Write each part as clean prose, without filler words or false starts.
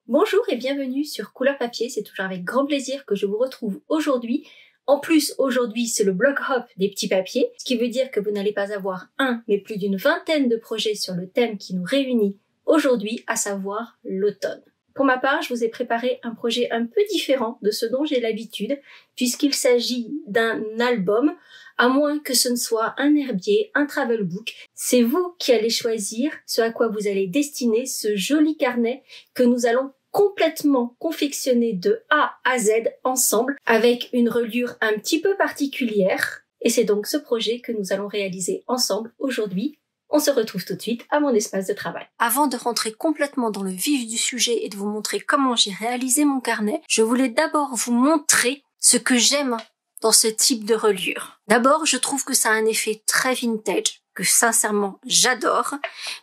Bonjour et bienvenue sur Couleur Papier, c'est toujours avec grand plaisir que je vous retrouve aujourd'hui. En plus, aujourd'hui, c'est le bloc hop des petits papiers, ce qui veut dire que vous n'allez pas avoir un, mais plus d'une vingtaine de projets sur le thème qui nous réunit aujourd'hui, à savoir l'automne. Pour ma part, je vous ai préparé un projet un peu différent de ce dont j'ai l'habitude, puisqu'il s'agit d'un album, à moins que ce ne soit un herbier, un travel book. C'est vous qui allez choisir ce à quoi vous allez destiner ce joli carnet que nous allons complètement confectionné de A à Z ensemble avec une reliure un petit peu particulière. Et c'est donc ce projet que nous allons réaliser ensemble aujourd'hui. On se retrouve tout de suite à mon espace de travail. Avant de rentrer complètement dans le vif du sujet et de vous montrer comment j'ai réalisé mon carnet, je voulais d'abord vous montrer ce que j'aime dans ce type de reliure. D'abord, je trouve que ça a un effet très vintage, que sincèrement j'adore,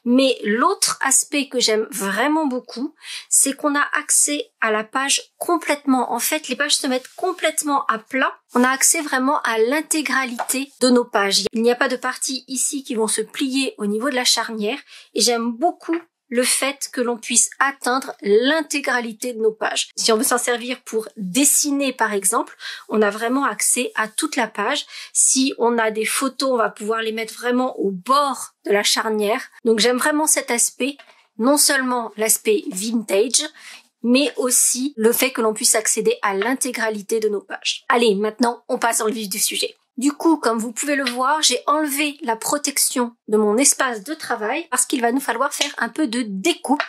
mais l'autre aspect que j'aime vraiment beaucoup, c'est qu'on a accès à la page complètement. En fait, les pages se mettent complètement à plat. On a accès vraiment à l'intégralité de nos pages. Il n'y a pas de parties ici qui vont se plier au niveau de la charnière, et j'aime beaucoup le fait que l'on puisse atteindre l'intégralité de nos pages. Si on veut s'en servir pour dessiner par exemple, on a vraiment accès à toute la page. Si on a des photos, on va pouvoir les mettre vraiment au bord de la charnière. Donc j'aime vraiment cet aspect, non seulement l'aspect vintage, mais aussi le fait que l'on puisse accéder à l'intégralité de nos pages. Allez, maintenant on passe dans le vif du sujet. Du coup, comme vous pouvez le voir, j'ai enlevé la protection de mon espace de travail parce qu'il va nous falloir faire un peu de découpe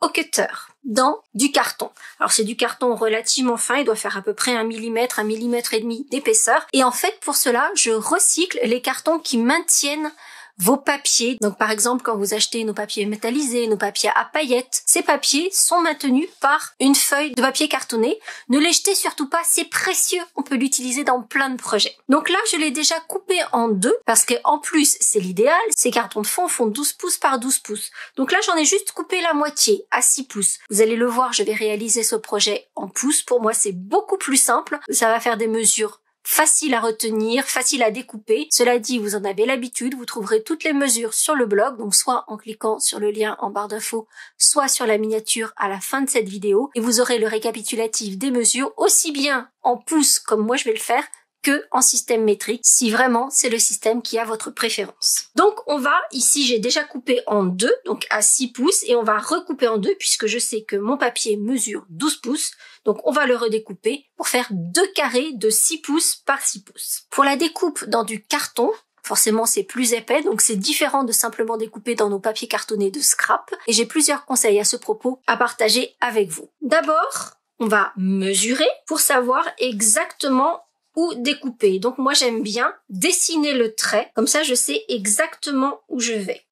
au cutter dans du carton. Alors c'est du carton relativement fin, il doit faire à peu près 1 mm, 1 mm et demi d'épaisseur. Et en fait, pour cela, je recycle les cartons qui maintiennent vos papiers. Donc par exemple, quand vous achetez nos papiers métallisés, nos papiers à paillettes, ces papiers sont maintenus par une feuille de papier cartonné. Ne les jetez surtout pas, c'est précieux, on peut l'utiliser dans plein de projets. Donc là, je l'ai déjà coupé en deux, parce que en plus, c'est l'idéal, ces cartons de fond font 12 pouces par 12 pouces. Donc là, j'en ai juste coupé la moitié, à 6 pouces. Vous allez le voir, je vais réaliser ce projet en pouces. Pour moi, c'est beaucoup plus simple, ça va faire des mesures facile à retenir, facile à découper. Cela dit, vous en avez l'habitude, vous trouverez toutes les mesures sur le blog, donc soit en cliquant sur le lien en barre d'infos, soit sur la miniature à la fin de cette vidéo, et vous aurez le récapitulatif des mesures, aussi bien en pouces comme moi je vais le faire, que en système métrique, si vraiment c'est le système qui a votre préférence. Donc on va, ici j'ai déjà coupé en deux, donc à 6 pouces, et on va recouper en deux puisque je sais que mon papier mesure 12 pouces, donc on va le redécouper pour faire deux carrés de 6 pouces par 6 pouces. Pour la découpe dans du carton, forcément c'est plus épais, donc c'est différent de simplement découper dans nos papiers cartonnés de scrap, et j'ai plusieurs conseils à ce propos à partager avec vous. D'abord, on va mesurer pour savoir exactement où découper. Donc moi j'aime bien dessiner le trait, comme ça je sais exactement où je vais.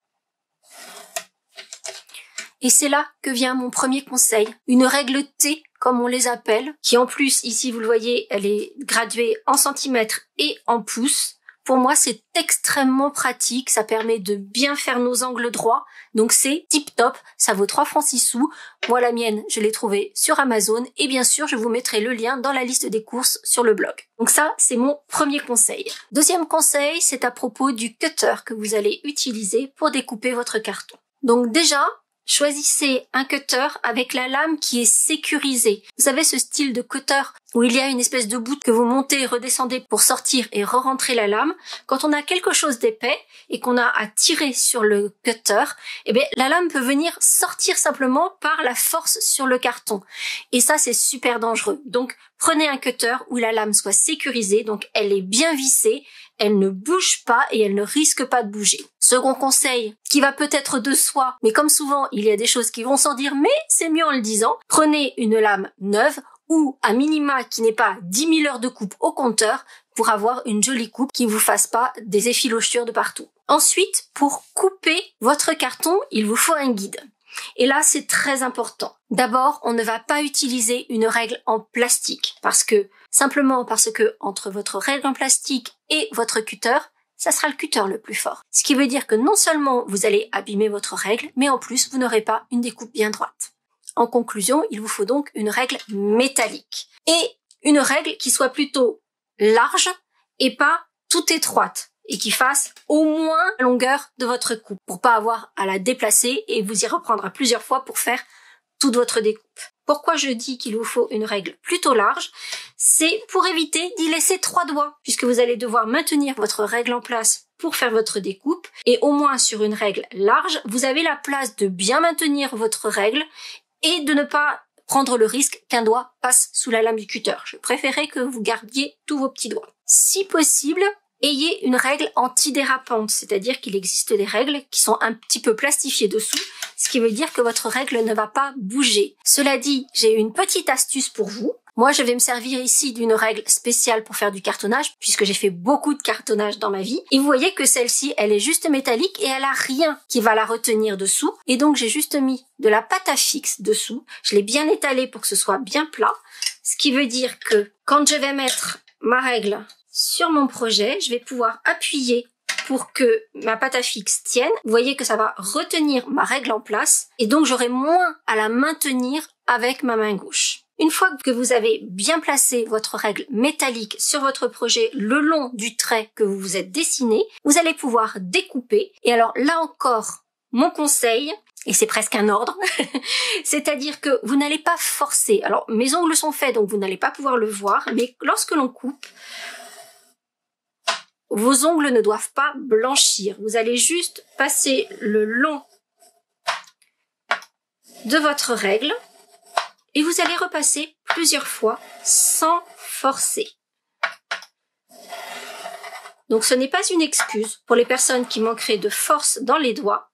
Et c'est là que vient mon premier conseil, une règle T comme on les appelle, qui en plus ici vous le voyez, elle est graduée en centimètres et en pouces. Pour moi, c'est extrêmement pratique, ça permet de bien faire nos angles droits, donc c'est tip top, ça vaut 3 francs 6 sous. Moi, la mienne, je l'ai trouvée sur Amazon, et bien sûr, je vous mettrai le lien dans la liste des courses sur le blog. Donc ça, c'est mon premier conseil. Deuxième conseil, c'est à propos du cutter que vous allez utiliser pour découper votre carton. Donc déjà, choisissez un cutter avec la lame qui est sécurisée. Vous savez, ce style de cutter où il y a une espèce de bout que vous montez et redescendez pour sortir et re-rentrer la lame. Quand on a quelque chose d'épais et qu'on a à tirer sur le cutter, eh bien, la lame peut venir sortir simplement par la force sur le carton. Et ça, c'est super dangereux. Donc, prenez un cutter où la lame soit sécurisée, donc elle est bien vissée, elle ne bouge pas et elle ne risque pas de bouger. Second conseil, qui va peut-être de soi, mais comme souvent, il y a des choses qui vont sans dire, mais c'est mieux en le disant. Prenez une lame neuve ou à minima qui n'est pas 10 000 heures de coupe au compteur pour avoir une jolie coupe qui ne vous fasse pas des effilochures de partout. Ensuite, pour couper votre carton, il vous faut un guide. Et là, c'est très important. D'abord, on ne va pas utiliser une règle en plastique simplement parce que entre votre règle en plastique et votre cutter, ça sera le cutter le plus fort. Ce qui veut dire que non seulement vous allez abîmer votre règle, mais en plus, vous n'aurez pas une découpe bien droite. En conclusion, il vous faut donc une règle métallique. Et une règle qui soit plutôt large et pas toute étroite. et qui fasse au moins la longueur de votre coupe pour pas avoir à la déplacer et vous y reprendre à plusieurs fois pour faire toute votre découpe. Pourquoi je dis qu'il vous faut une règle plutôt large? C'est pour éviter d'y laisser 3 doigts, puisque vous allez devoir maintenir votre règle en place pour faire votre découpe, et au moins sur une règle large, vous avez la place de bien maintenir votre règle et de ne pas prendre le risque qu'un doigt passe sous la lame du cutter. Je préférais que vous gardiez tous vos petits doigts. Si possible, ayez une règle antidérapante, c'est-à-dire qu'il existe des règles qui sont un petit peu plastifiées dessous, ce qui veut dire que votre règle ne va pas bouger. Cela dit, j'ai une petite astuce pour vous. Moi, je vais me servir ici d'une règle spéciale pour faire du cartonnage, puisque j'ai fait beaucoup de cartonnage dans ma vie. Et vous voyez que celle-ci, elle est juste métallique et elle a rien qui va la retenir dessous. Et donc, j'ai juste mis de la pâte à fixe dessous. Je l'ai bien étalée pour que ce soit bien plat. Ce qui veut dire que quand je vais mettre ma règle sur mon projet, je vais pouvoir appuyer pour que ma pâte à fixe tienne. Vous voyez que ça va retenir ma règle en place et donc j'aurai moins à la maintenir avec ma main gauche. Une fois que vous avez bien placé votre règle métallique sur votre projet le long du trait que vous vous êtes dessiné, vous allez pouvoir découper. Et alors là encore, mon conseil, et c'est presque un ordre, c'est-à-dire que vous n'allez pas forcer. Alors mes ongles sont faits donc vous n'allez pas pouvoir le voir, mais lorsque l'on coupe, vos ongles ne doivent pas blanchir. Vous allez juste passer le long de votre règle et vous allez repasser plusieurs fois sans forcer. Donc ce n'est pas une excuse pour les personnes qui manqueraient de force dans les doigts.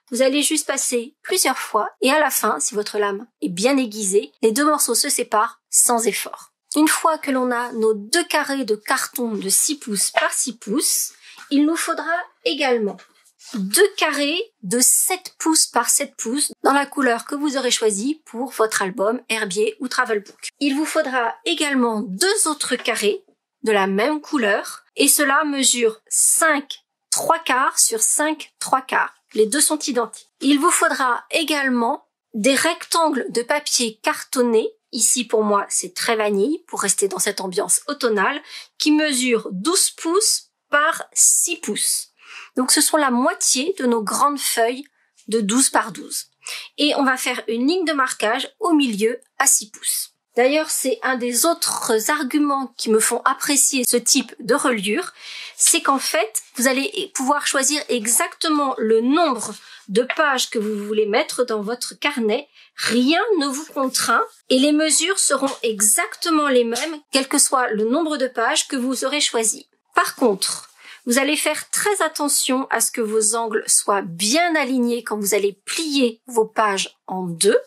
Vous allez juste passer plusieurs fois et à la fin, si votre lame est bien aiguisée, les 2 morceaux se séparent sans effort. Une fois que l'on a nos 2 carrés de carton de 6 pouces par 6 pouces, il nous faudra également 2 carrés de 7 pouces par 7 pouces dans la couleur que vous aurez choisie pour votre album, herbier ou travel book. Il vous faudra également 2 autres carrés de la même couleur et cela mesure 5 3/4 sur 5 3/4. Les 2 sont identiques. Il vous faudra également des rectangles de papier cartonné. Ici, pour moi, c'est très vanille, pour rester dans cette ambiance automnale, qui mesure 12 pouces par 6 pouces. Donc, ce sont la moitié de nos grandes feuilles de 12 par 12. Et on va faire une ligne de marquage au milieu à 6 pouces. D'ailleurs, c'est un des autres arguments qui me font apprécier ce type de reliure, c'est qu'en fait, vous allez pouvoir choisir exactement le nombre de pages que vous voulez mettre dans votre carnet. Rien ne vous contraint et les mesures seront exactement les mêmes, quel que soit le nombre de pages que vous aurez choisi. Par contre, vous allez faire très attention à ce que vos angles soient bien alignés quand vous allez plier vos pages en 2.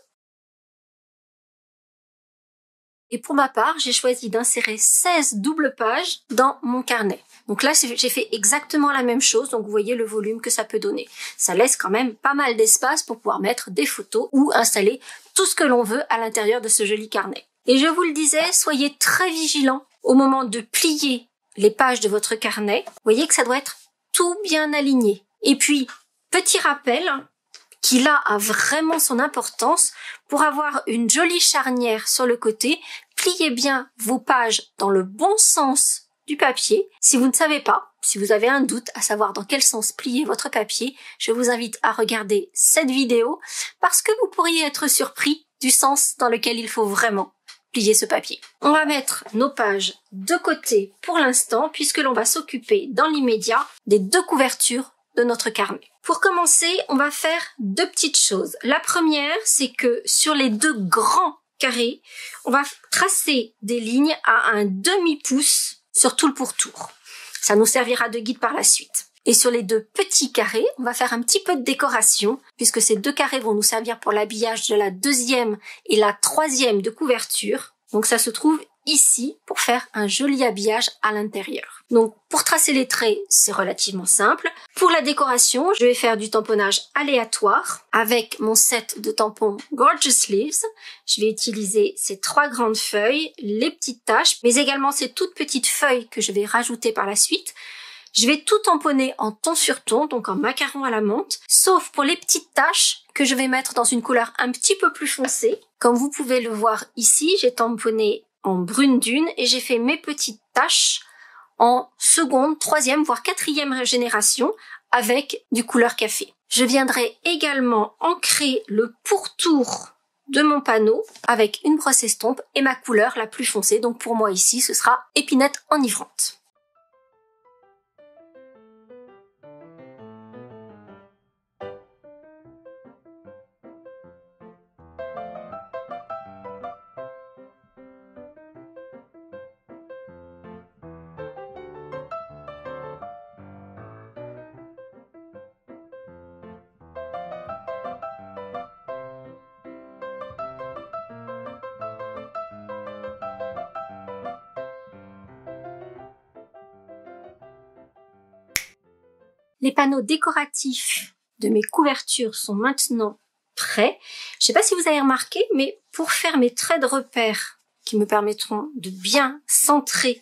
Et pour ma part, j'ai choisi d'insérer 16 doubles pages dans mon carnet. Donc là, j'ai fait exactement la même chose, donc vous voyez le volume que ça peut donner. Ça laisse quand même pas mal d'espace pour pouvoir mettre des photos ou installer tout ce que l'on veut à l'intérieur de ce joli carnet. Et je vous le disais, soyez très vigilants au moment de plier les pages de votre carnet. Vous voyez que ça doit être tout bien aligné. Et puis, petit rappel, qui là a vraiment son importance, pour avoir une jolie charnière sur le côté, pliez bien vos pages dans le bon sens du papier. Si vous ne savez pas, si vous avez un doute à savoir dans quel sens plier votre papier, je vous invite à regarder cette vidéo parce que vous pourriez être surpris du sens dans lequel il faut vraiment plier ce papier. On va mettre nos pages de côté pour l'instant puisque l'on va s'occuper dans l'immédiat des 2 couvertures de notre carnet. Pour commencer, on va faire 2 petites choses. La première, c'est que sur les 2 grands carrés, on va tracer des lignes à un demi-pouce sur tout le pourtour. Ça nous servira de guide par la suite. Et sur les 2 petits carrés, on va faire un petit peu de décoration, puisque ces 2 carrés vont nous servir pour l'habillage de la 2e et la 3e de couverture. Donc ça se trouve ici pour faire un joli habillage à l'intérieur. Donc pour tracer les traits, c'est relativement simple. Pour la décoration, je vais faire du tamponnage aléatoire avec mon set de tampons Gorgeous Leaves. Je vais utiliser ces 3 grandes feuilles, les petites taches, mais également ces toutes petites feuilles que je vais rajouter par la suite. Je vais tout tamponner en ton sur ton, donc en macaron à la menthe, sauf pour les petites taches que je vais mettre dans une couleur un petit peu plus foncée. Comme vous pouvez le voir ici, j'ai tamponné en brune dune et j'ai fait mes petites taches en seconde, troisième, voire quatrième génération avec du couleur café. Je viendrai également ancrer le pourtour de mon panneau avec une brosse estompe et ma couleur la plus foncée. Donc pour moi ici, ce sera épinette enivrante. Les panneaux décoratifs de mes couvertures sont maintenant prêts. Je ne sais pas si vous avez remarqué, mais pour faire mes traits de repère qui me permettront de bien centrer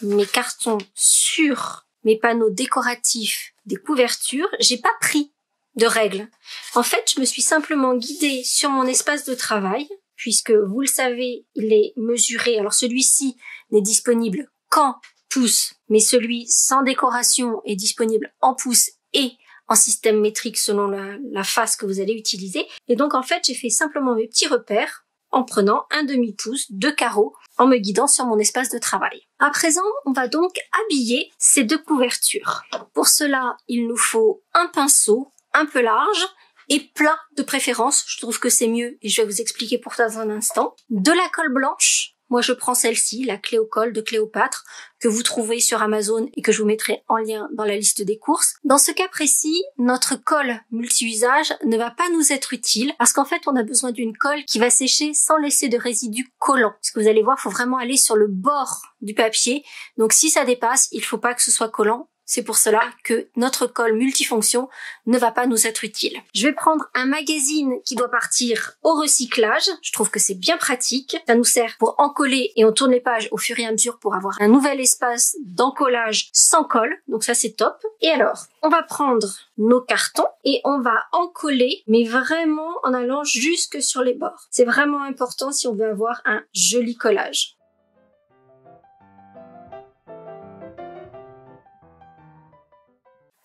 mes cartons sur mes panneaux décoratifs des couvertures, j'ai pas pris de règles. En fait, je me suis simplement guidée sur mon espace de travail, puisque vous le savez, il est mesuré. Alors celui-ci n'est disponible qu'en pouces, mais celui sans décoration est disponible en pouces et en système métrique selon la face que vous allez utiliser. Et donc en fait, j'ai fait simplement mes petits repères en prenant un demi-pouce de carreau en me guidant sur mon espace de travail. À présent, on va donc habiller ces deux couvertures. Pour cela, il nous faut un pinceau un peu large et plat de préférence. Je trouve que c'est mieux et je vais vous expliquer pour ça dans un instant. De la colle blanche. Moi, je prends celle-ci, la Cléocol de Cléopâtre, que vous trouvez sur Amazon et que je vous mettrai en lien dans la liste des courses. Dans ce cas précis, notre colle multi-usage ne va pas nous être utile parce qu'en fait, on a besoin d'une colle qui va sécher sans laisser de résidus collants. Parce que vous allez voir, il faut vraiment aller sur le bord du papier. Donc, si ça dépasse, il ne faut pas que ce soit collant. C'est pour cela que notre colle multifonction ne va pas nous être utile. Je vais prendre un magazine qui doit partir au recyclage. Je trouve que c'est bien pratique. Ça nous sert pour encoller et on tourne les pages au fur et à mesure pour avoir un nouvel espace d'encollage sans colle. Donc ça, c'est top. Et alors, on va prendre nos cartons et on va encoller, mais vraiment en allant jusque sur les bords. C'est vraiment important si on veut avoir un joli collage.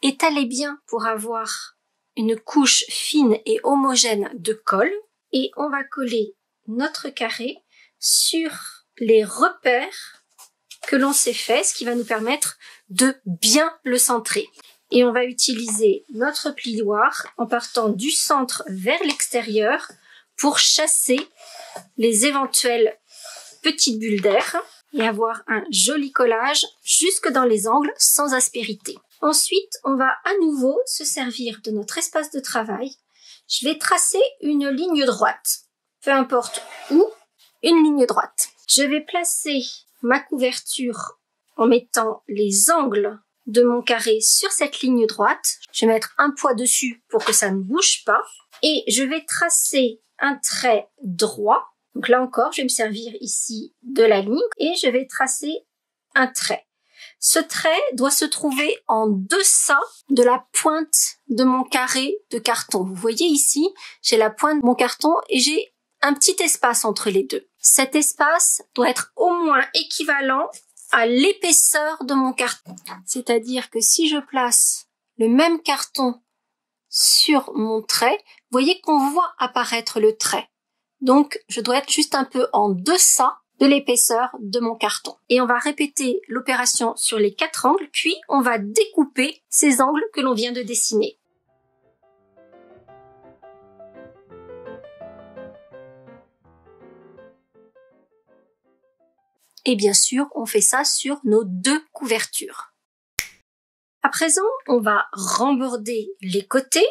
Étalez bien pour avoir une couche fine et homogène de colle et on va coller notre carré sur les repères que l'on s'est fait, ce qui va nous permettre de bien le centrer. Et on va utiliser notre plioir en partant du centre vers l'extérieur pour chasser les éventuelles petites bulles d'air et avoir un joli collage jusque dans les angles sans aspérité. Ensuite, on va à nouveau se servir de notre espace de travail. Je vais tracer une ligne droite, peu importe où, une ligne droite. Je vais placer ma couverture en mettant les angles de mon carré sur cette ligne droite. Je vais mettre un poids dessus pour que ça ne bouge pas. Et je vais tracer un trait droit. Donc là encore, je vais me servir ici de la ligne et je vais tracer un trait. Ce trait doit se trouver en deçà de la pointe de mon carré de carton. Vous voyez ici, j'ai la pointe de mon carton et j'ai un petit espace entre les deux. Cet espace doit être au moins équivalent à l'épaisseur de mon carton. C'est-à-dire que si je place le même carton sur mon trait, vous voyez qu'on voit apparaître le trait. Donc, je dois être juste un peu en deçà de l'épaisseur de mon carton. Et on va répéter l'opération sur les 4 angles, puis on va découper ces angles que l'on vient de dessiner. Et bien sûr, on fait ça sur nos 2 couvertures. À présent, on va remborder les côtés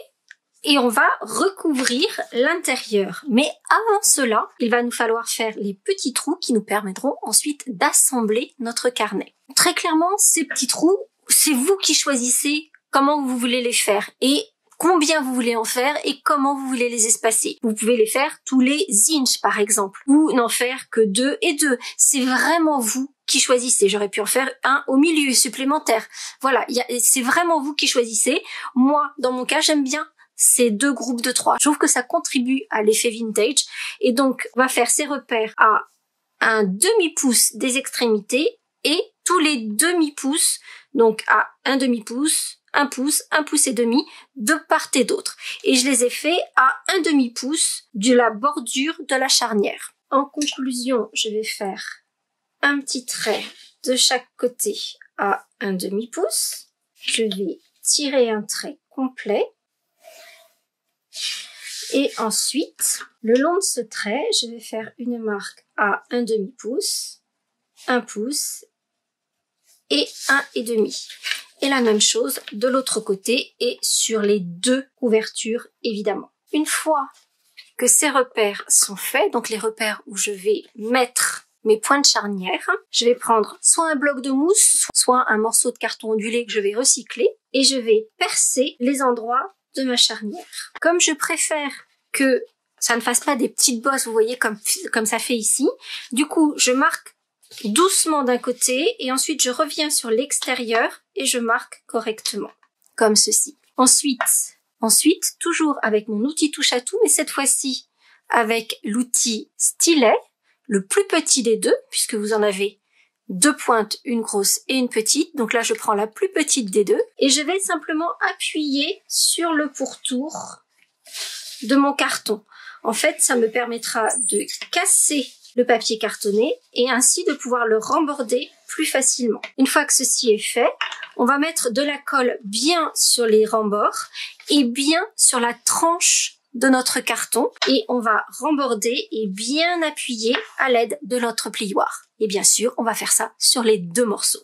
et on va recouvrir l'intérieur. Mais avant cela, il va nous falloir faire les petits trous qui nous permettront ensuite d'assembler notre carnet. Très clairement, ces petits trous, c'est vous qui choisissez comment vous voulez les faire et combien vous voulez en faire et comment vous voulez les espacer. Vous pouvez les faire tous les inches par exemple, ou n'en faire que 2 et 2. C'est vraiment vous qui choisissez. J'aurais pu en faire un au milieu supplémentaire. Voilà, c'est vraiment vous qui choisissez. Moi, dans mon cas, j'aime bien ces 2 groupes de 3. Je trouve que ça contribue à l'effet vintage. Et donc, on va faire ces repères à un demi-pouce des extrémités et tous les demi-pouces, donc à un demi-pouce, un pouce et demi, de part et d'autre. Et je les ai faits à un demi-pouce de la bordure de la charnière. En conclusion, je vais faire un petit trait de chaque côté à un demi-pouce. Je vais tirer un trait complet. Et ensuite, le long de ce trait, je vais faire une marque à un demi-pouce, un pouce et un et demi. Et la même chose de l'autre côté et sur les deux couvertures, évidemment. Une fois que ces repères sont faits, donc les repères où je vais mettre mes points de charnière, je vais prendre soit un bloc de mousse, soit un morceau de carton ondulé que je vais recycler et je vais percer les endroits de ma charnière. Comme je préfère que ça ne fasse pas des petites bosses, vous voyez, comme ça fait ici, du coup, je marque doucement d'un côté et ensuite je reviens sur l'extérieur et je marque correctement, comme ceci. Ensuite, toujours avec mon outil touche à tout, mais cette fois-ci avec l'outil stylet, le plus petit des deux, puisque vous en avez deux pointes, une grosse et une petite. Donc là, je prends la plus petite des deux et je vais simplement appuyer sur le pourtour de mon carton. En fait, ça me permettra de casser le papier cartonné et ainsi de pouvoir le remborder plus facilement. Une fois que ceci est fait, on va mettre de la colle bien sur les rembords et bien sur la tranche de notre carton et on va remborder et bien appuyer à l'aide de notre plioir. Et bien sûr, on va faire ça sur les deux morceaux.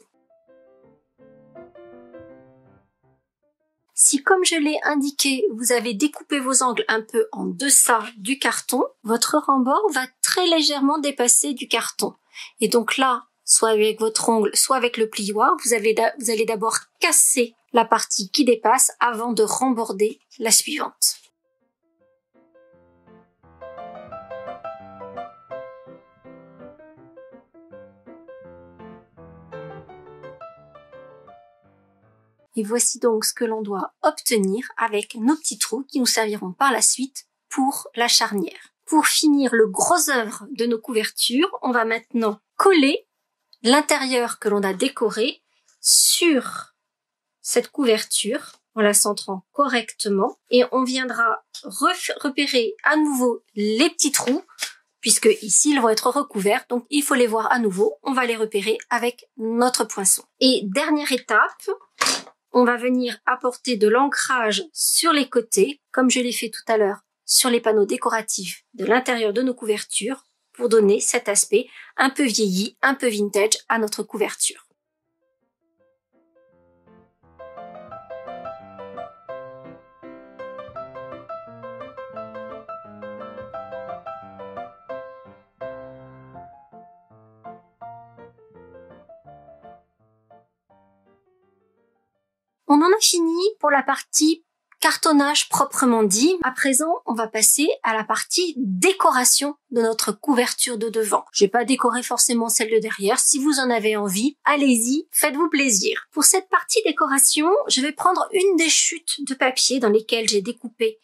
Si, comme je l'ai indiqué, vous avez découpé vos angles un peu en deçà du carton, votre rembord va très légèrement dépasser du carton. Et donc là, soit avec votre ongle, soit avec le plioir, vous allez d'abord casser la partie qui dépasse avant de remborder la suivante. Et voici donc ce que l'on doit obtenir avec nos petits trous qui nous serviront par la suite pour la charnière. Pour finir le gros œuvre de nos couvertures, on va maintenant coller l'intérieur que l'on a décoré sur cette couverture en la centrant correctement et on viendra repérer à nouveau les petits trous puisque ici ils vont être recouverts, donc il faut les voir à nouveau. On va les repérer avec notre poinçon. Et dernière étape, on va venir apporter de l'ancrage sur les côtés, comme je l'ai fait tout à l'heure sur les panneaux décoratifs de l'intérieur de nos couvertures, pour donner cet aspect un peu vieilli, un peu vintage à notre couverture. On en a fini pour la partie cartonnage proprement dit. À présent, on va passer à la partie décoration de notre couverture de devant. Je vais pas décorer forcément celle de derrière. Si vous en avez envie, allez-y, faites-vous plaisir. Pour cette partie décoration, je vais prendre une des chutes de papier dans lesquelles j'ai découpé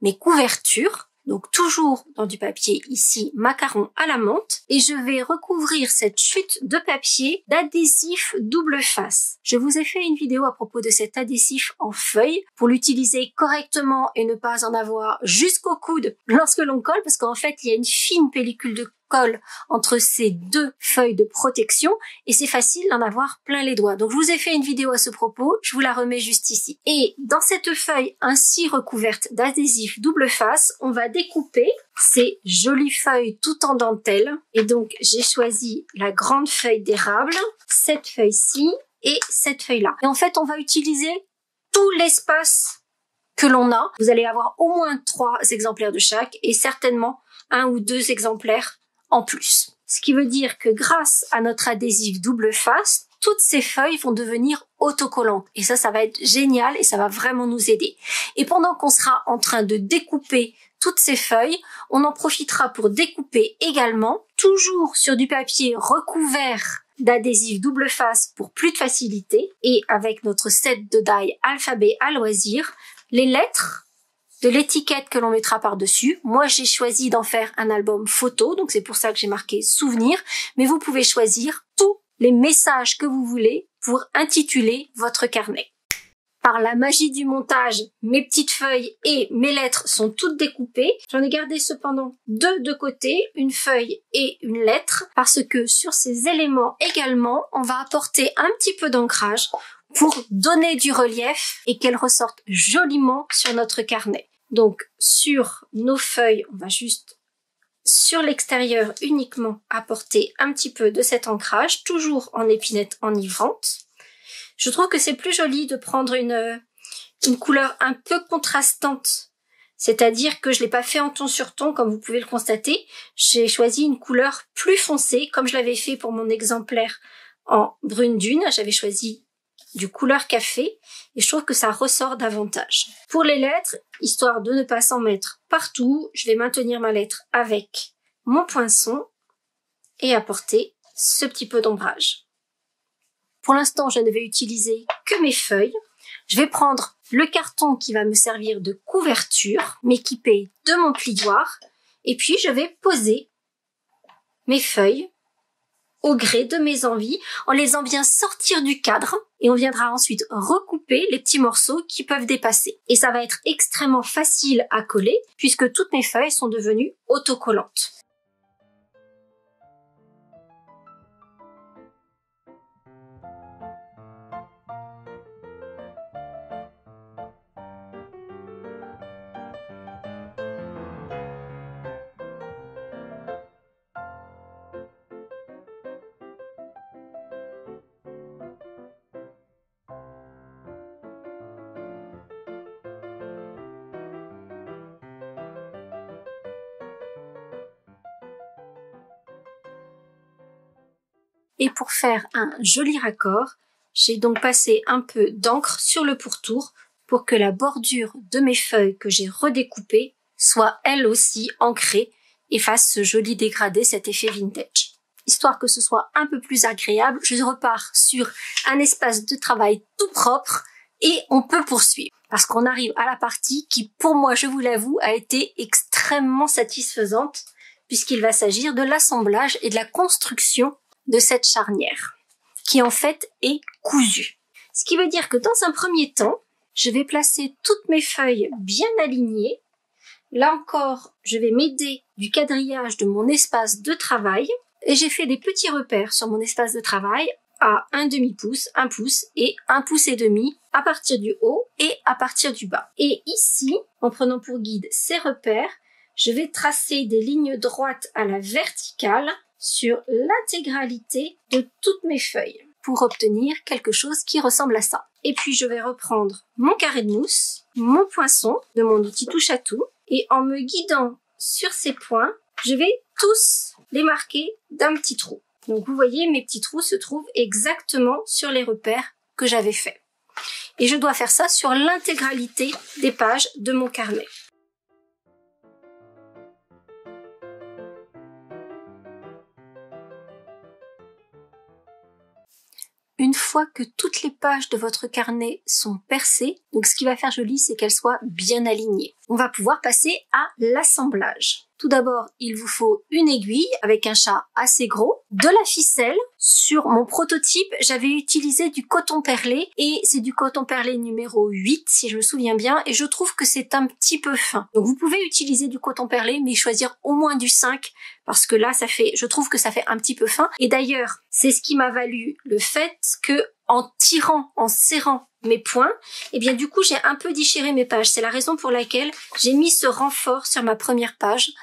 mes couvertures. Donc toujours dans du papier ici macaron à la menthe et je vais recouvrir cette chute de papier d'adhésif double face. Je vous ai fait une vidéo à propos de cet adhésif en feuille pour l'utiliser correctement et ne pas en avoir jusqu'au coude lorsque l'on colle parce qu'en fait il y a une fine pellicule de colle entre ces deux feuilles de protection et c'est facile d'en avoir plein les doigts. Donc je vous ai fait une vidéo à ce propos, je vous la remets juste ici. Et dans cette feuille ainsi recouverte d'adhésif double face, on va découper ces jolies feuilles tout en dentelle. Et donc j'ai choisi la grande feuille d'érable, cette feuille-ci et cette feuille-là. Et en fait on va utiliser tout l'espace que l'on a. Vous allez avoir au moins 3 exemplaires de chaque et certainement 1 ou 2 exemplaires en plus. Ce qui veut dire que grâce à notre adhésif double face, toutes ces feuilles vont devenir autocollantes. Et ça va être génial et ça va vraiment nous aider. Et pendant qu'on sera en train de découper toutes ces feuilles, on en profitera pour découper également, toujours sur du papier recouvert d'adhésif double face pour plus de facilité, et avec notre set de die alphabet à loisir, les lettres de l'étiquette que l'on mettra par-dessus. Moi, j'ai choisi d'en faire un album photo, donc c'est pour ça que j'ai marqué souvenir, mais vous pouvez choisir tous les messages que vous voulez pour intituler votre carnet. Par la magie du montage, mes petites feuilles et mes lettres sont toutes découpées. J'en ai gardé cependant deux de côté, une feuille et une lettre, parce que sur ces éléments également, on va apporter un petit peu d'ancrage pour donner du relief et qu'elles ressortent joliment sur notre carnet. Donc sur nos feuilles, on va juste sur l'extérieur uniquement apporter un petit peu de cet ancrage, toujours en épinette enivrante. Je trouve que c'est plus joli de prendre une couleur un peu contrastante. C'est-à-dire que je l'ai pas fait en ton sur ton, comme vous pouvez le constater. J'ai choisi une couleur plus foncée, comme je l'avais fait pour mon exemplaire en brune dune. J'avais choisi du couleur café et je trouve que ça ressort davantage. Pour les lettres, histoire de ne pas s'en mettre partout, je vais maintenir ma lettre avec mon poinçon et apporter ce petit peu d'ombrage. Pour l'instant, je ne vais utiliser que mes feuilles. Je vais prendre le carton qui va me servir de couverture, m'équiper de mon plioir, et puis je vais poser mes feuilles au gré de mes envies, en les faisant bien sortir du cadre, et on viendra ensuite recouper les petits morceaux qui peuvent dépasser. Et ça va être extrêmement facile à coller, puisque toutes mes feuilles sont devenues autocollantes. Et pour faire un joli raccord, j'ai donc passé un peu d'encre sur le pourtour pour que la bordure de mes feuilles que j'ai redécoupées soit elle aussi ancrée et fasse ce joli dégradé, cet effet vintage. Histoire que ce soit un peu plus agréable, je repars sur un espace de travail tout propre et on peut poursuivre. Parce qu'on arrive à la partie qui, pour moi, je vous l'avoue, a été extrêmement satisfaisante puisqu'il va s'agir de l'assemblage et de la construction de cette charnière, qui en fait est cousue. Ce qui veut dire que dans un premier temps, je vais placer toutes mes feuilles bien alignées. Là encore, je vais m'aider du quadrillage de mon espace de travail et j'ai fait des petits repères sur mon espace de travail à 1/2 pouce, 1 pouce et 1 pouce et demi à partir du haut et à partir du bas. Et ici, en prenant pour guide ces repères, je vais tracer des lignes droites à la verticale sur l'intégralité de toutes mes feuilles pour obtenir quelque chose qui ressemble à ça. Et puis je vais reprendre mon carré de mousse, mon poinçon de mon outil touche à tout et en me guidant sur ces points, je vais tous les marquer d'un petit trou. Donc vous voyez, mes petits trous se trouvent exactement sur les repères que j'avais faits. Et je dois faire ça sur l'intégralité des pages de mon carnet. Une fois que toutes les pages de votre carnet sont percées, donc ce qui va faire joli, c'est qu'elles soient bien alignées. On va pouvoir passer à l'assemblage. Tout d'abord, il vous faut une aiguille avec un chat assez gros, de la ficelle. Sur mon prototype, j'avais utilisé du coton perlé et c'est du coton perlé numéro 8 si je me souviens bien et je trouve que c'est un petit peu fin. Donc vous pouvez utiliser du coton perlé mais choisir au moins du 5 parce que là je trouve que ça fait un petit peu fin. Et d'ailleurs, c'est ce qui m'a valu le fait que en tirant, en serrant mes points, et bien du coup j'ai un peu déchiré mes pages. C'est la raison pour laquelle j'ai mis ce renfort sur ma première page.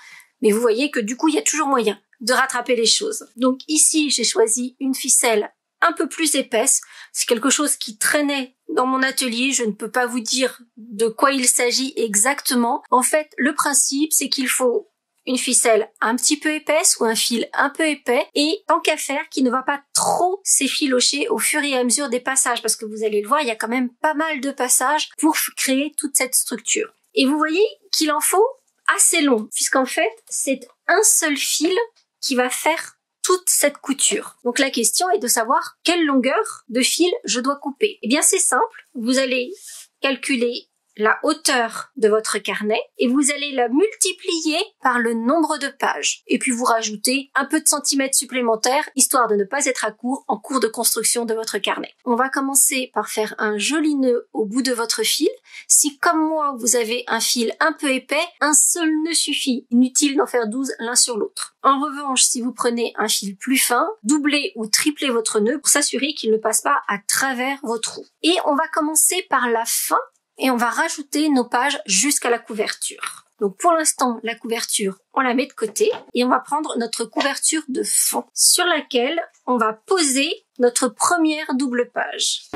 Mais vous voyez que du coup il y a toujours moyen de rattraper les choses. Donc ici j'ai choisi une ficelle un peu plus épaisse. C'est quelque chose qui traînait dans mon atelier. Je ne peux pas vous dire de quoi il s'agit exactement. En fait, le principe c'est qu'il faut une ficelle un petit peu épaisse ou un fil un peu épais et tant qu'à faire qui ne va pas trop s'effilocher au fur et à mesure des passages parce que vous allez le voir, il y a quand même pas mal de passages pour créer toute cette structure. Et vous voyez qu'il en faut assez long puisqu'en fait c'est un seul fil qui va faire toute cette couture. Donc la question est de savoir quelle longueur de fil je dois couper. Eh bien c'est simple, vous allez calculer la hauteur de votre carnet et vous allez la multiplier par le nombre de pages. Et puis vous rajoutez un peu de centimètres supplémentaires, histoire de ne pas être à court en cours de construction de votre carnet. On va commencer par faire un joli nœud au bout de votre fil. Si comme moi vous avez un fil un peu épais, un seul nœud suffit. Inutile d'en faire 12 l'un sur l'autre. En revanche, si vous prenez un fil plus fin, doublez ou triplez votre nœud pour s'assurer qu'il ne passe pas à travers vos trous. Et on va commencer par la fin et on va rajouter nos pages jusqu'à la couverture. Donc pour l'instant, la couverture, on la met de côté et on va prendre notre couverture de fond sur laquelle on va poser notre première double page.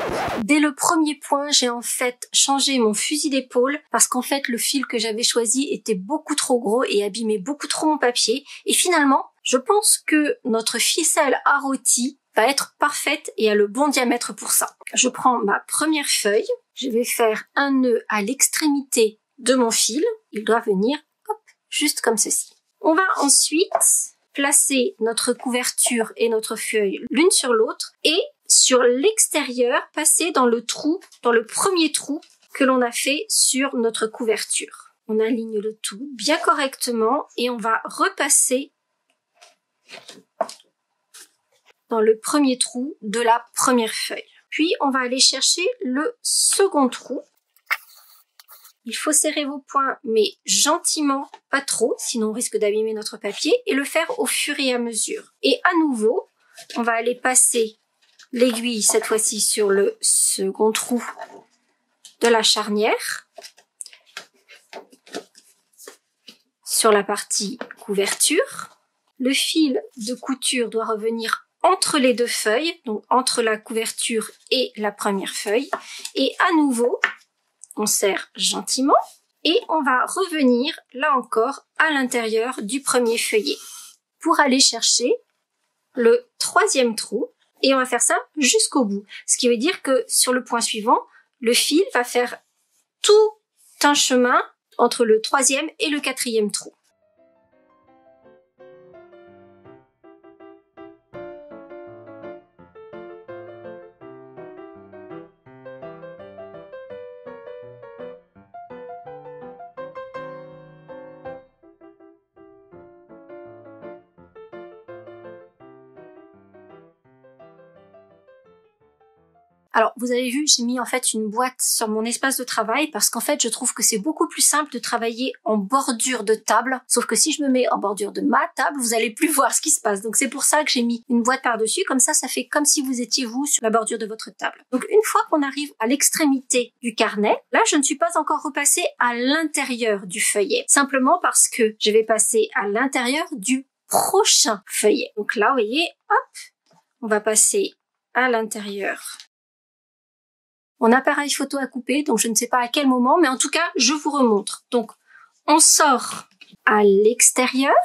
Dès le premier point, j'ai en fait changé mon fusil d'épaule parce qu'en fait, le fil que j'avais choisi était beaucoup trop gros et abîmait beaucoup trop mon papier. Et finalement, je pense que notre ficelle à rôti va être parfaite et a le bon diamètre pour ça. Je prends ma première feuille, je vais faire un nœud à l'extrémité de mon fil. Il doit venir, hop, juste comme ceci. On va ensuite placer notre couverture et notre feuille l'une sur l'autre et sur l'extérieur, passer dans le trou, dans le premier trou que l'on a fait sur notre couverture. On aligne le tout bien correctement et on va repasser dans le premier trou de la première feuille. Puis on va aller chercher le second trou. Il faut serrer vos poings, mais gentiment, pas trop, sinon on risque d'abîmer notre papier, et le faire au fur et à mesure. Et à nouveau, on va aller passer l'aiguille, cette fois-ci, sur le second trou de la charnière, sur la partie couverture. Le fil de couture doit revenir entre les deux feuilles, donc entre la couverture et la première feuille. Et à nouveau, on serre gentiment et on va revenir, là encore, à l'intérieur du premier feuillet pour aller chercher le troisième trou et on va faire ça jusqu'au bout. Ce qui veut dire que sur le point suivant, le fil va faire tout un chemin entre le troisième et le quatrième trou. Alors, vous avez vu, j'ai mis en fait une boîte sur mon espace de travail parce qu'en fait, je trouve que c'est beaucoup plus simple de travailler en bordure de table. Sauf que si je me mets en bordure de ma table, vous allez plus voir ce qui se passe. Donc, c'est pour ça que j'ai mis une boîte par-dessus. Comme ça fait comme si vous étiez vous sur la bordure de votre table. Donc, une fois qu'on arrive à l'extrémité du carnet, là, je ne suis pas encore repassée à l'intérieur du feuillet. Simplement parce que je vais passer à l'intérieur du prochain feuillet. Donc là, vous voyez, hop, on va passer à l'intérieur. Mon appareil photo a coupé, donc je ne sais pas à quel moment, mais en tout cas, je vous remontre. Donc, on sort à l'extérieur,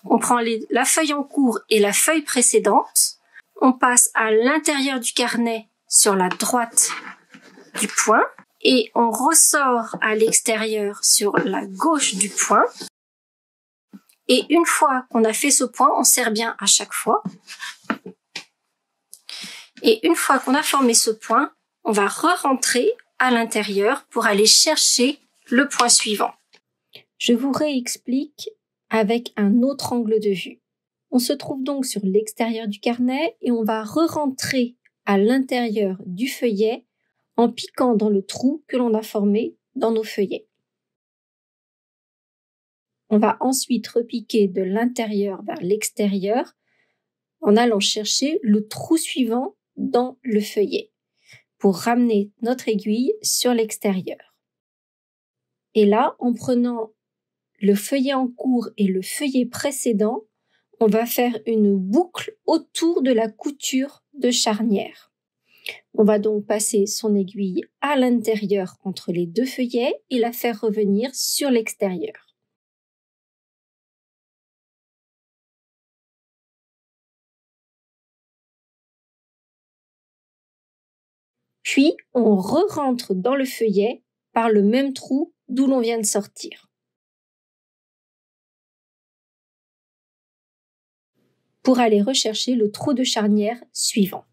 on prend la feuille en cours et la feuille précédente, on passe à l'intérieur du carnet sur la droite du point, et on ressort à l'extérieur sur la gauche du point. Et une fois qu'on a fait ce point, on serre bien à chaque fois. Et une fois qu'on a formé ce point, on va re-rentrer à l'intérieur pour aller chercher le point suivant. Je vous réexplique avec un autre angle de vue. On se trouve donc sur l'extérieur du carnet et on va re-rentrer à l'intérieur du feuillet en piquant dans le trou que l'on a formé dans nos feuillets. On va ensuite repiquer de l'intérieur vers l'extérieur en allant chercher le trou suivant dans le feuillet, pour ramener notre aiguille sur l'extérieur. Et là, en prenant le feuillet en cours et le feuillet précédent, on va faire une boucle autour de la couture de charnière. On va donc passer son aiguille à l'intérieur entre les deux feuillets et la faire revenir sur l'extérieur. Puis, on re-rentre dans le feuillet par le même trou d'où l'on vient de sortir. Pour aller rechercher le trou de charnière suivant.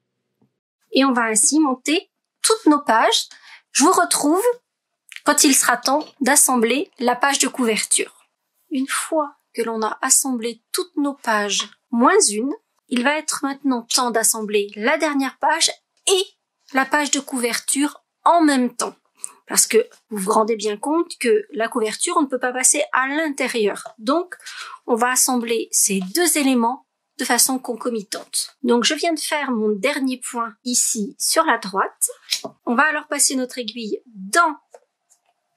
Et on va ainsi monter toutes nos pages. Je vous retrouve quand il sera temps d'assembler la page de couverture. Une fois que l'on a assemblé toutes nos pages moins une, il va être maintenant temps d'assembler la dernière page et la page de couverture en même temps. Parce que vous vous rendez bien compte que la couverture, on ne peut pas passer à l'intérieur. Donc, on va assembler ces deux éléments de façon concomitante. Donc, je viens de faire mon dernier point ici sur la droite. On va alors passer notre aiguille dans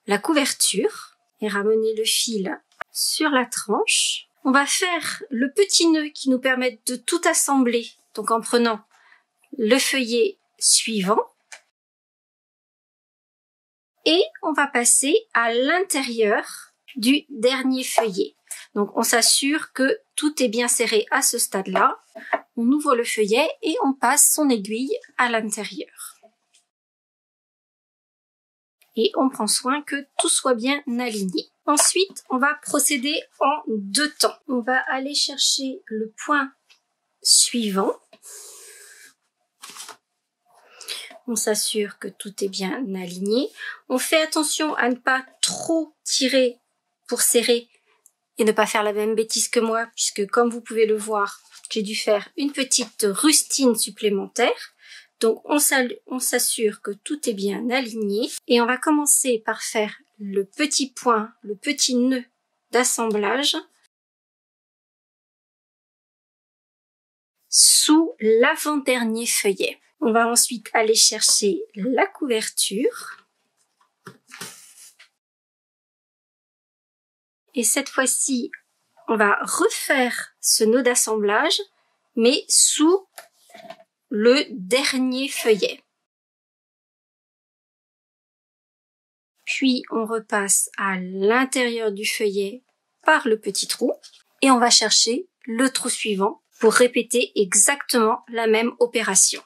la couverture et ramener le fil sur la tranche. On va faire le petit nœud qui nous permet de tout assembler. Donc, en prenant le feuillet suivant. Et on va passer à l'intérieur du dernier feuillet. Donc on s'assure que tout est bien serré à ce stade-là. On ouvre le feuillet et on passe son aiguille à l'intérieur. Et on prend soin que tout soit bien aligné. Ensuite, on va procéder en deux temps. On va aller chercher le point suivant. On s'assure que tout est bien aligné. On fait attention à ne pas trop tirer pour serrer et ne pas faire la même bêtise que moi, puisque comme vous pouvez le voir, j'ai dû faire une petite rustine supplémentaire. Donc on s'assure que tout est bien aligné. Et on va commencer par faire le petit point, le petit nœud d'assemblage sous l'avant-dernier feuillet. On va ensuite aller chercher la couverture. Et cette fois-ci, on va refaire ce nœud d'assemblage, mais sous le dernier feuillet. Puis, on repasse à l'intérieur du feuillet par le petit trou. Et on va chercher le trou suivant pour répéter exactement la même opération.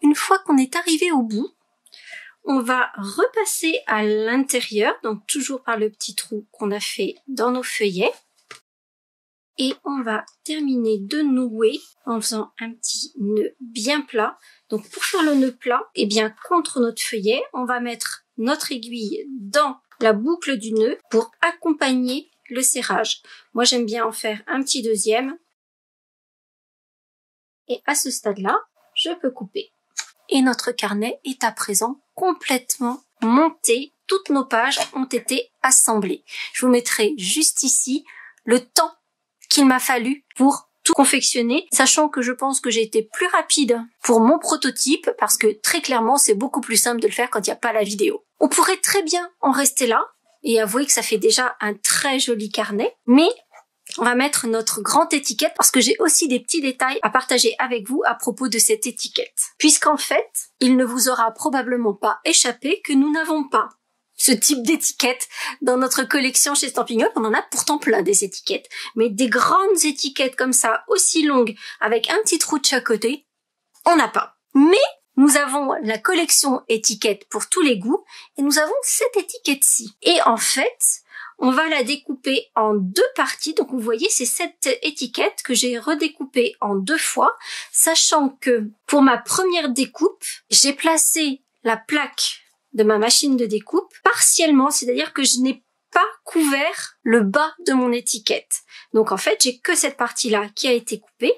Une fois qu'on est arrivé au bout, on va repasser à l'intérieur, donc toujours par le petit trou qu'on a fait dans nos feuillets. Et on va terminer de nouer en faisant un petit nœud bien plat. Donc pour faire le nœud plat, eh bien contre notre feuillet, on va mettre notre aiguille dans la boucle du nœud pour accompagner le serrage. Moi j'aime bien en faire un petit deuxième. Et à ce stade-là, je peux couper. Et notre carnet est à présent complètement monté. Toutes nos pages ont été assemblées. Je vous mettrai juste ici le temps qu'il m'a fallu pour tout confectionner, sachant que je pense que j'ai été plus rapide pour mon prototype parce que très clairement c'est beaucoup plus simple de le faire quand il n'y a pas la vidéo. On pourrait très bien en rester là et avouer que ça fait déjà un très joli carnet, mais on va mettre notre grande étiquette parce que j'ai aussi des petits détails à partager avec vous à propos de cette étiquette. Puisqu'en fait, il ne vous aura probablement pas échappé que nous n'avons pas ce type d'étiquette dans notre collection chez Stampin' Up. On en a pourtant plein des étiquettes. Mais des grandes étiquettes comme ça, aussi longues, avec un petit trou de chaque côté, on n'a pas. Mais nous avons la collection étiquette pour tous les goûts et nous avons cette étiquette-ci. Et en fait, on va la découper en deux parties. Donc vous voyez, c'est cette étiquette que j'ai redécoupée en deux fois, sachant que pour ma première découpe, j'ai placé la plaque de ma machine de découpe partiellement, c'est-à-dire que je n'ai pas couvert le bas de mon étiquette. Donc en fait, j'ai que cette partie-là qui a été coupée.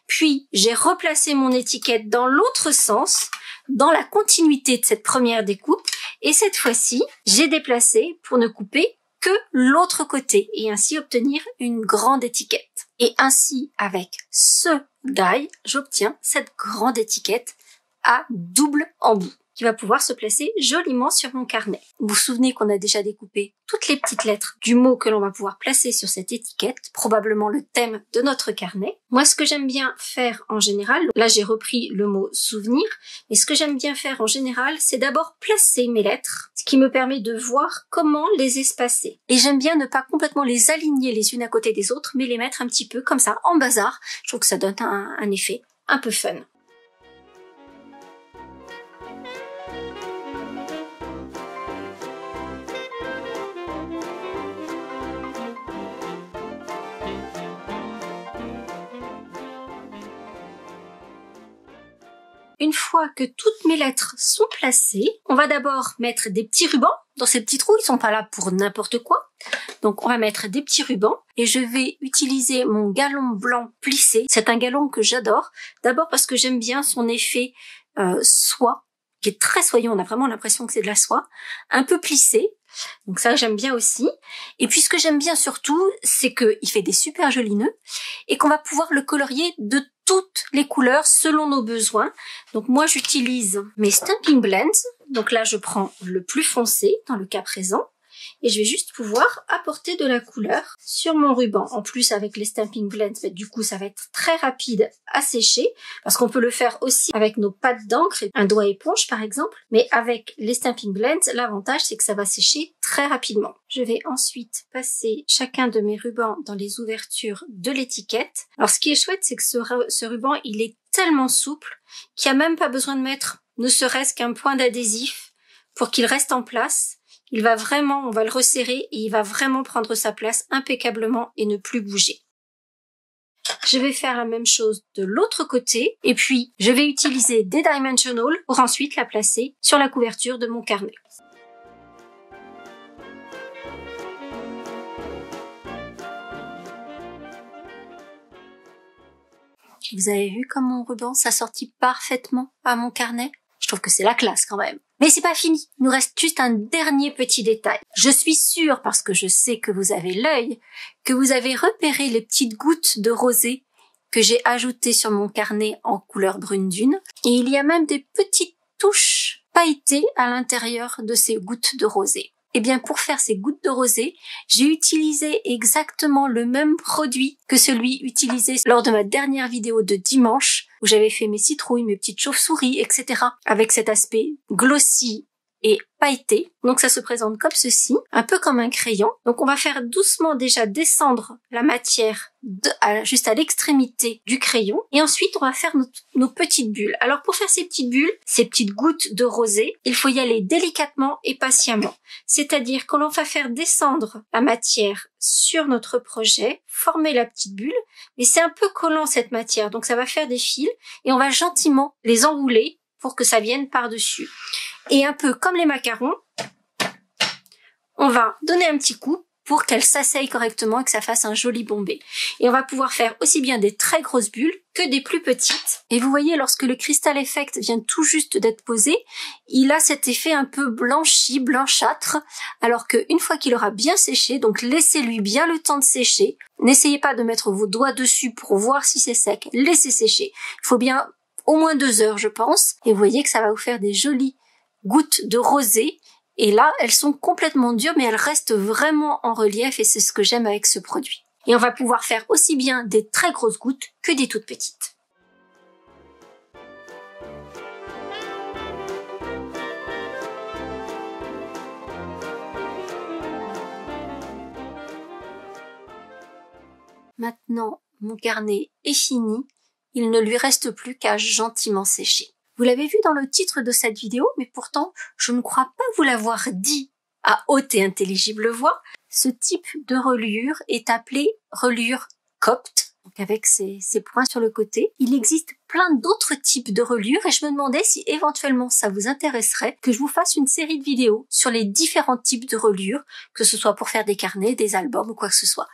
Puis j'ai replacé mon étiquette dans l'autre sens, dans la continuité de cette première découpe. Et cette fois-ci, j'ai déplacé pour ne couper que l'autre côté et ainsi obtenir une grande étiquette. Et ainsi, avec ce die, j'obtiens cette grande étiquette à double embout qui va pouvoir se placer joliment sur mon carnet. Vous vous souvenez qu'on a déjà découpé toutes les petites lettres du mot que l'on va pouvoir placer sur cette étiquette, probablement le thème de notre carnet. Moi, ce que j'aime bien faire en général, là j'ai repris le mot souvenir, mais ce que j'aime bien faire en général, c'est d'abord placer mes lettres, ce qui me permet de voir comment les espacer. Et j'aime bien ne pas complètement les aligner les unes à côté des autres, mais les mettre un petit peu comme ça, en bazar. Je trouve que ça donne un effet un peu fun. Une fois que toutes mes lettres sont placées, on va d'abord mettre des petits rubans. Dans ces petits trous, ils sont pas là pour n'importe quoi. Donc on va mettre des petits rubans et je vais utiliser mon galon blanc plissé. C'est un galon que j'adore. D'abord parce que j'aime bien son effet soie, qui est très soyeux. On a vraiment l'impression que c'est de la soie. Un peu plissé. Donc ça, j'aime bien aussi. Et puis ce que j'aime bien surtout, c'est qu'il fait des super jolis nœuds et qu'on va pouvoir le colorier de toutes les couleurs selon nos besoins. Donc moi, j'utilise mes Stampin' Blends. Donc là, je prends le plus foncé dans le cas présent. Et je vais juste pouvoir apporter de la couleur sur mon ruban. En plus, avec les Stampin' Blends, du coup, ça va être très rapide à sécher, parce qu'on peut le faire aussi avec nos pattes d'encre, un doigt éponge par exemple. Mais avec les Stampin' Blends, l'avantage, c'est que ça va sécher très rapidement. Je vais ensuite passer chacun de mes rubans dans les ouvertures de l'étiquette. Alors, ce qui est chouette, c'est que ce ruban, il est tellement souple qu'il n'y a même pas besoin de mettre ne serait-ce qu'un point d'adhésif pour qu'il reste en place. Il va vraiment, on va le resserrer et il va vraiment prendre sa place impeccablement et ne plus bouger. Je vais faire la même chose de l'autre côté et puis je vais utiliser des Dimensional pour ensuite la placer sur la couverture de mon carnet. Vous avez vu comme mon ruban s'assortit parfaitement à mon carnet? Je trouve que c'est la classe quand même. Mais c'est pas fini, il nous reste juste un dernier petit détail. Je suis sûre, parce que je sais que vous avez l'œil, que vous avez repéré les petites gouttes de rosée que j'ai ajoutées sur mon carnet en couleur brune dune. Et il y a même des petites touches pailletées à l'intérieur de ces gouttes de rosée. Eh bien, pour faire ces gouttes de rosée, j'ai utilisé exactement le même produit que celui utilisé lors de ma dernière vidéo de dimanche, où j'avais fait mes citrouilles, mes petites chauves-souris, etc. avec cet aspect glossy et pailleté. Donc ça se présente comme ceci, un peu comme un crayon. Donc on va faire doucement déjà descendre la matière juste à l'extrémité du crayon. Et ensuite on va faire nos petites bulles. Alors pour faire ces petites bulles, ces petites gouttes de rosée, il faut y aller délicatement et patiemment. C'est-à-dire qu'on va faire descendre la matière sur notre projet, former la petite bulle, mais c'est un peu collant cette matière, donc ça va faire des fils et on va gentiment les enrouler pour que ça vienne par-dessus. Et un peu comme les macarons, on va donner un petit coup pour qu'elle s'asseye correctement et que ça fasse un joli bombé. Et on va pouvoir faire aussi bien des très grosses bulles que des plus petites. Et vous voyez, lorsque le Crystal Effect vient tout juste d'être posé, il a cet effet un peu blanchi, blanchâtre, alors qu'une fois qu'il aura bien séché, donc laissez-lui bien le temps de sécher. N'essayez pas de mettre vos doigts dessus pour voir si c'est sec. Laissez sécher. Il faut bien au moins 2 heures, je pense. Et vous voyez que ça va vous faire des jolies gouttes de rosée. Et là, elles sont complètement dures, mais elles restent vraiment en relief et c'est ce que j'aime avec ce produit. Et on va pouvoir faire aussi bien des très grosses gouttes que des toutes petites. Maintenant, mon carnet est fini. Il ne lui reste plus qu'à gentiment sécher. Vous l'avez vu dans le titre de cette vidéo, mais pourtant, je ne crois pas vous l'avoir dit à haute et intelligible voix. Ce type de reliure est appelé reliure copte. donc avec ces points sur le côté. Il existe plein d'autres types de reliures et je me demandais si éventuellement ça vous intéresserait que je vous fasse une série de vidéos sur les différents types de reliures, que ce soit pour faire des carnets, des albums ou quoi que ce soit.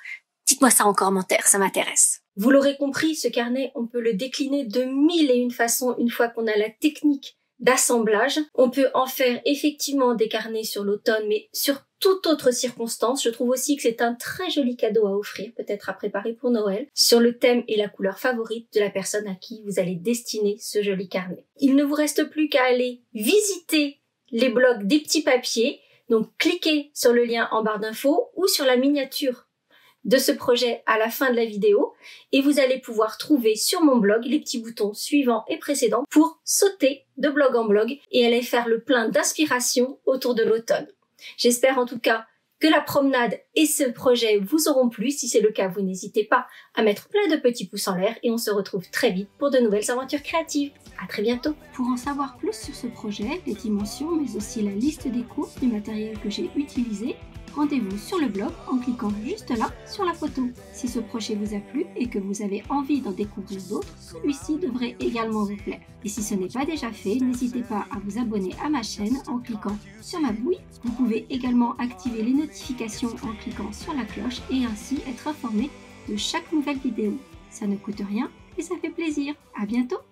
Dites-moi ça en commentaire, ça m'intéresse. Vous l'aurez compris, ce carnet, on peut le décliner de 1001 façons une fois qu'on a la technique d'assemblage. On peut en faire effectivement des carnets sur l'automne, mais sur toute autre circonstance. Je trouve aussi que c'est un très joli cadeau à offrir, peut-être à préparer pour Noël, sur le thème et la couleur favorite de la personne à qui vous allez destiner ce joli carnet. Il ne vous reste plus qu'à aller visiter les blogs des petits papiers. Donc cliquez sur le lien en barre d'infos ou sur la miniature de ce projet à la fin de la vidéo et vous allez pouvoir trouver sur mon blog les petits boutons suivants et précédents pour sauter de blog en blog et aller faire le plein d'inspiration autour de l'automne. J'espère en tout cas que la promenade et ce projet vous auront plu. Si c'est le cas, vous n'hésitez pas à mettre plein de petits pouces en l'air et on se retrouve très vite pour de nouvelles aventures créatives. À très bientôt. Pour en savoir plus sur ce projet, les dimensions, mais aussi la liste des courses du matériel que j'ai utilisé, rendez-vous sur le blog en cliquant juste là sur la photo. Si ce projet vous a plu et que vous avez envie d'en découvrir d'autres, celui-ci devrait également vous plaire. Et si ce n'est pas déjà fait, n'hésitez pas à vous abonner à ma chaîne en cliquant sur ma bouille. Vous pouvez également activer les notifications en cliquant sur la cloche et ainsi être informé de chaque nouvelle vidéo. Ça ne coûte rien et ça fait plaisir. À bientôt!